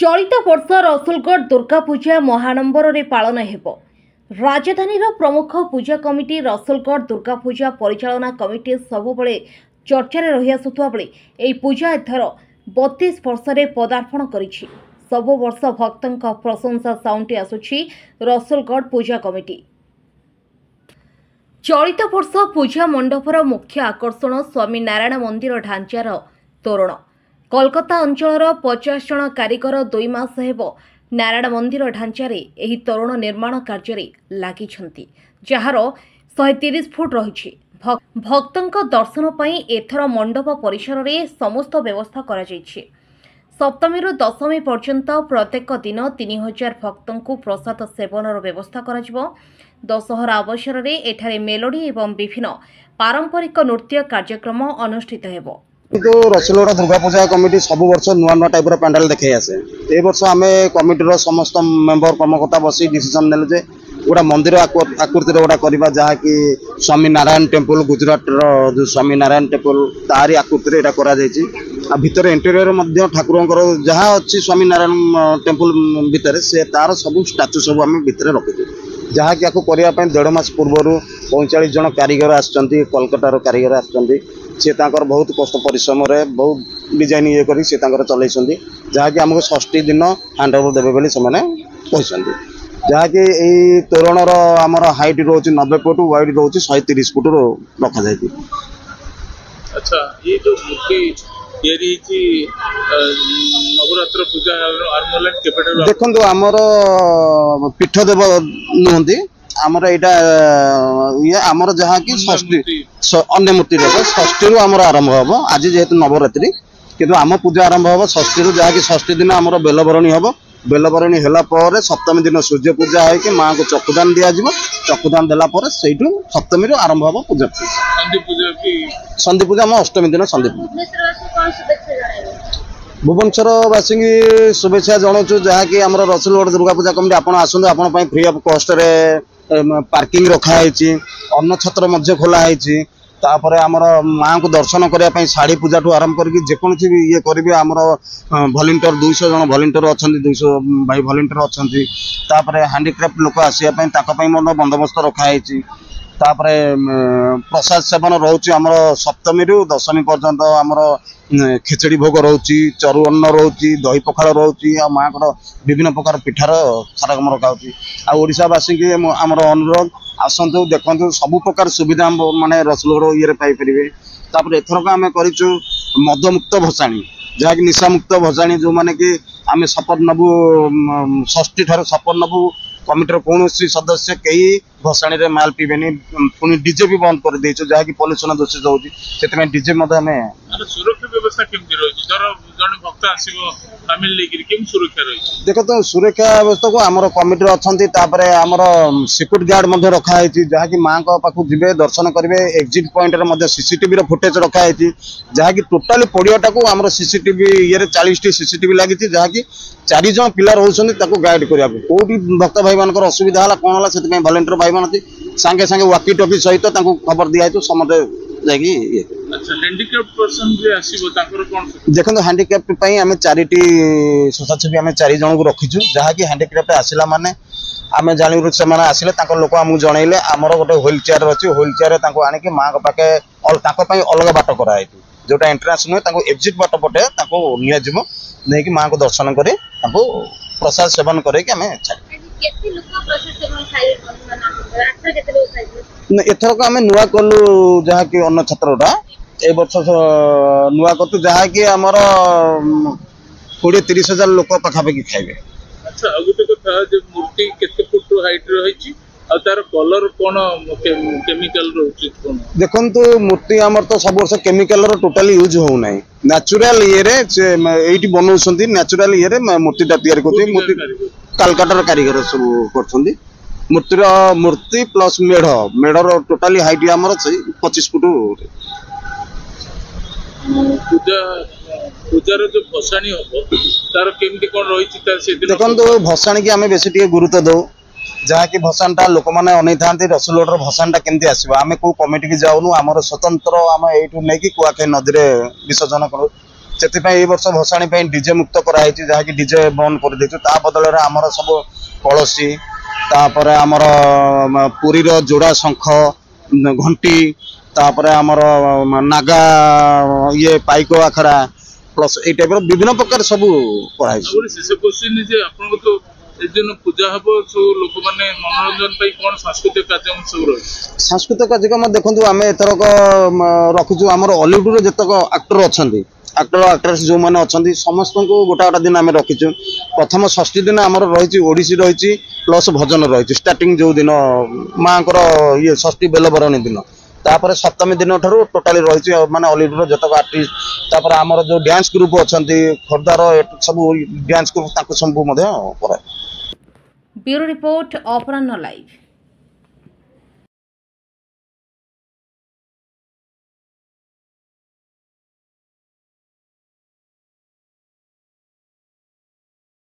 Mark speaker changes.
Speaker 1: चलित वर्ष रसुलगढ़ दुर्गा पूजा महानंबर में पालन हेबो। राजधानीर प्रमुख पूजा कमिटी रसुलगढ़ दुर्गा पूजा परिचालना कमिटी सबुबले चर्चा रही आसुवा बेले यह पूजा एथर 32 वर्ष में पदार्पण करिछि। सबु वर्ष भक्तों प्रशंसा साउंटी आसुछि रसुलगढ़ पूजा कमिटी। चलित वर्ष पूजा मंडपर मुख्य आकर्षण स्वामी नारायण मंदिर ढांचार तोरण। कोलकाता अंचलर 50 जन कारीगर 2 मास हेब नारायण मंदिर ढांचारे एही तोरण निर्माण कार्य लागिछंती, जार 130 फुट रही। भक्तों दर्शन पई एथर मंडप परिसर रे समस्त व्यवस्था करा जायछि। सप्तमी रु दशमी पर्यंत प्रत्येक दिन 3000 भक्तों को प्रसाद सेवनर व्यवस्था करा जिवो। दशहरा अवसर में एठारे मेलोडी एवं विभिन्न पारंपरिक नृत्य कार्यक्रम अनुष्ठित हेबो।
Speaker 2: तो रसुलगढ़ दुर्गा पूजा कमिटी सब वर्ष नुआ नुआ टाइप पैंडाल देखे आसे। ए वर्ष आम कमिटर समस्त मेम्बर कर्मकर्ता बसी डिसीजन नेले जे गोटा मंदिर आकृति गोटा करवा, जहाँकि स्वामी नारायण टेम्पल गुजरात जो स्वामी नारायण टेम्पल तारी आकृति एटा करा जायछि। आ भितर इंटीरियर मध्ये ठाकुरंकर जहाँ अच्छी स्वामी नारायण टेम्पल भितर से तार सब स्टाच्यू सब आम भितर रखिଛୁ, जहाँकि आपको करने 1.5 मास पूर्व 45 जन कारीगर आसछंती, कोलकातार कारीगर आसछंती। से तांकर बहुत कष्ट परिश्रम रे बहुत डिजाइन ये करी से तांकर चलैछंती, जहाँकि हमको 60 दिन हैंड ओवर देबे बोली से माने कहछंती। जहाँकि एई तोरणर हमर हाइट रोची 90 फुट, वाइड रोची 130 फुट रखा जायछि।
Speaker 3: अच्छा, ये जो मूर्ति तैयारी की नवरात्र पूजा आरंभ केपेटर
Speaker 2: देखंतु हमर पीठ देव नुहंती आमर एटा ये आमर जहाँ कि षष्ठी अन्य मूर्ति देव षष्ठी आमर आरंभ हम। आज जेहेतु नवरात्रि किंतु आम पूजा आरंभ हम षष्ठी जहाँ कि षष्ठी दिन आमर बेलबरणी हम। बेलबरणी होला पर सप्तमी दिन सूर्य पूजा है माँ को चक्षुदान दिया जिवो। चक्षुदान देला पर सेठू सप्तमी रो आरंभ हम पूजा। संधि पूजा हम अष्टमी दिन संधि भुवनेश्वर वासी शुभेच्छा जनाऊँ, जहाँकि आम रसुलगढ़ दुर्गा पूजा कमिटी आपण आसतु आपण फ्री ऑफ कॉस्ट रे पार्किंग रखाई, अन्न छत्र मध्य खोलाई। तापर आमर माँ को दर्शन करने शाढ़ी पूजा ठू आरंभ करके जेकोसी भी ये करेंगे आमर भलेंटियर 200 जन भलेंटियर अच्छा 200 भाई भलेंटियर अच्छा। तापर हैंडीक्राफ्ट लोक आसापी बंदोबस्त रखाई। तापरे प्रसाद सेवन रोचे आमर सप्तमी रु दशमी पर्यंत आमर खिचड़ी भोग रोची, चरु अन्न रोची, दही पखाड़ रोची, आ माँ को विभिन्न प्रकार पिठार कार्यक्रम रखाऊँगी। आशावासी की आमर अनुरोध आसतु देखु सबु प्रकार सुविधा माने रसुलगढ़ ये पाइपर। तापर एथरक आम करूँ मदमुक्त भसाणी, जहाँकि निशा मुक्त भसाणी जो मैंने कि आम शपथ नबू षष्ठी ठार शपथ नबू कमिटर कौन सदस्य कई भसाणी रे माल पीबेनी। पुणी डीजे भी बंद कर देइछु, जहाँकि पॉल्यूशन दूषित होउची सेते डीजे
Speaker 3: सुरक्षा व्यवस्था केमती रही जन भक्त आसीबो फैमिली लेकिन केम सुरक्षा रही।
Speaker 2: देखो तो सुरक्षा व्यवस्था को आमर कमिटर अछंती, तापरे आमर सिक्यूरिटी गार्ड मध्ये रखा है, जहाँकि माँ को पाखु जिबे दर्शन करेंगे। एग्जिट पॉइंट रे मध्ये सीसीटीवी रो फुटेज रखा है, जहाँकि टोटाली पड़ियाटा को आमर सीसीटीवी ये 40 टी सीसीटीवी लगी, जहाँकि 4 जन पिला रोचंती गाइड करिया कोठी भक्त भाई मानकर असुविधा हला कोन हला सेते वॉलंटियर भाई मान सांगे सांगे वाकी टॉकी सहित खबर दिया समझे जाकि।
Speaker 3: अच्छा, हैंडीक्राफ्ट पर्सन भी आसीबो ताकर कोन
Speaker 2: देखो हैंडीक्राफ्ट पई हमें 4टी सोसाइटी हमें 4 जन को रखीछु, जहाँ कि हैंडीक्राफ्ट आसिला माने आम जानी से आसिले लोक आमको जनइले आमर गोटे व्हील चेयर अच्छी, व्हील चेयर आनिक माँ पाखे अलग बाट कराई, जोटा एंट्रांस नुहे एक्जिट बाट पटे नहीं माँ को दर्शन कर प्रसाद सेवन करके एथरक आम नुआ कलु जहाँ कि अन्न छत्रटा ए वर्ष नुआ कतु जहाँ कि आमर 20-30 हजार लोक पाखापाखि खाइबे।
Speaker 3: अच्छा, गोटे कथा जे मूर्ति केते फुट हाइट रही आ तार कलर कोन केमिकल रोची कोन
Speaker 2: देखंतु मूर्ति हमर तो सब वर्ष केमिकल रो टोटली यूज हो नै। नेचुरल ये रे एठी बनौसंती, नेचुरल ये रे मूर्तिटा तयार करथि। मूर्ति कलकत्तार कारीगर सब करथंती। मूर्ति प्लस मेढ़र टोटली हाइट हमर 25 फुट।
Speaker 3: पूजार जो भसाणी हो तार केमती कोन रही से
Speaker 2: देखंतु भसाणी की आमे बेसी टिके गुरुत्व दो, जहाँ कि भसाणटा लोक मैंने अनै था रसुलगढ़ भसाणटा केमती आसो। आम कौ कमिटी की जाऊनु, आमर स्वतंत्र आम यू नहीं कुआखाई नदी में विसर्जन करूँ। ସେଥିପାଇଁ ଏଇ ବର୍ଷ ଭସାଣି ପାଇଁ ଡିଜେ ମୁକ୍ତ କରାଯାଇଛି, ଯାହାକି ଡିଜେ ବନ୍ଦ କରିଦେଇଛୁ। ତା ବଦଳରେ ଆମର ସବୁ କଳସୀ, ତାପରେ ଆମର ପୁରୀର ଯୋଡ଼ା ଶଙ୍ଖ, ଘଣ୍ଟି, ତାପରେ ଆମର ନାଗା ଇଏ ପାଇକ ଆଖଡ଼ା ପ୍ଲସ୍ ଏଇ ଟାଇପ୍ର ବିଭିନ୍ନ ପ୍ରକାର ସବୁ କରାଯାଇଛି।
Speaker 3: ଶେଷ କ୍ୱେଶ୍ଚିନ୍ ଯେ ଆପଣଙ୍କ ତ ଏ ଦିନ ପୂଜା ହବ, ସବୁ ଲୋକମାନେ ମନୋରଞ୍ଜନ ପାଇଁ କ'ଣ ସାଂସ୍କୃତିକ କାର୍ଯ୍ୟକ୍ରମ ସବୁ ରହିଛି?
Speaker 2: ସାଂସ୍କୃତିକ କାର୍ଯ୍ୟକ୍ରମ ଦେଖନ୍ତୁ, ଆମେ ଏଥରକ ରଖିଛୁ ଆମର ଅଲିଉଡ଼ର ଯେତେକ ଆକ୍ଟର ଅଛନ୍ତି, ଆକ୍ଟର ଆକ୍ଟ୍ରେସ୍ ଯେଉଁମାନେ ଅଛନ୍ତି ସମସ୍ତଙ୍କୁ ଗୋଟା ଗୋଟା ଦିନ ଆମେ ରଖିଛୁ। ପ୍ରଥମ ଷଷ୍ଠୀ ଦିନ ଆମର ରହିଛି ଓଡ଼ିଶୀ ରହିଛି ପ୍ଲସ୍ ଭଜନ ରହିଛି, ଷ୍ଟାର୍ଟିଂ ଯେଉଁ ଦିନ ମାଆଙ୍କର ଇଏ ଷଷ୍ଠୀ ବେଲବରଣୀ ଦିନ। ତାପରେ ସପ୍ତମୀ ଦିନ ଠାରୁ ଟୋଟାଲି ରହିଛି ମାନେ ଅଲିଉଡ଼ର ଯେତେକ ଆର୍ଟିଷ୍ଟ, ତାପରେ ଆମର ଯେଉଁ ଡ୍ୟାନ୍ସ ଗ୍ରୁପ୍ ଅଛନ୍ତି ଖୋର୍ଦ୍ଧାର ସବୁ ଡ୍ୟାନ୍ସ ଗ୍ରୁପ୍ ତାଙ୍କୁ ସବୁ ମଧ୍ୟ କରାଏ।
Speaker 1: ବ୍ୟୁରୋ ରିପୋର୍ଟ ଅପରାହ୍ନ ଲାଇଭ୍।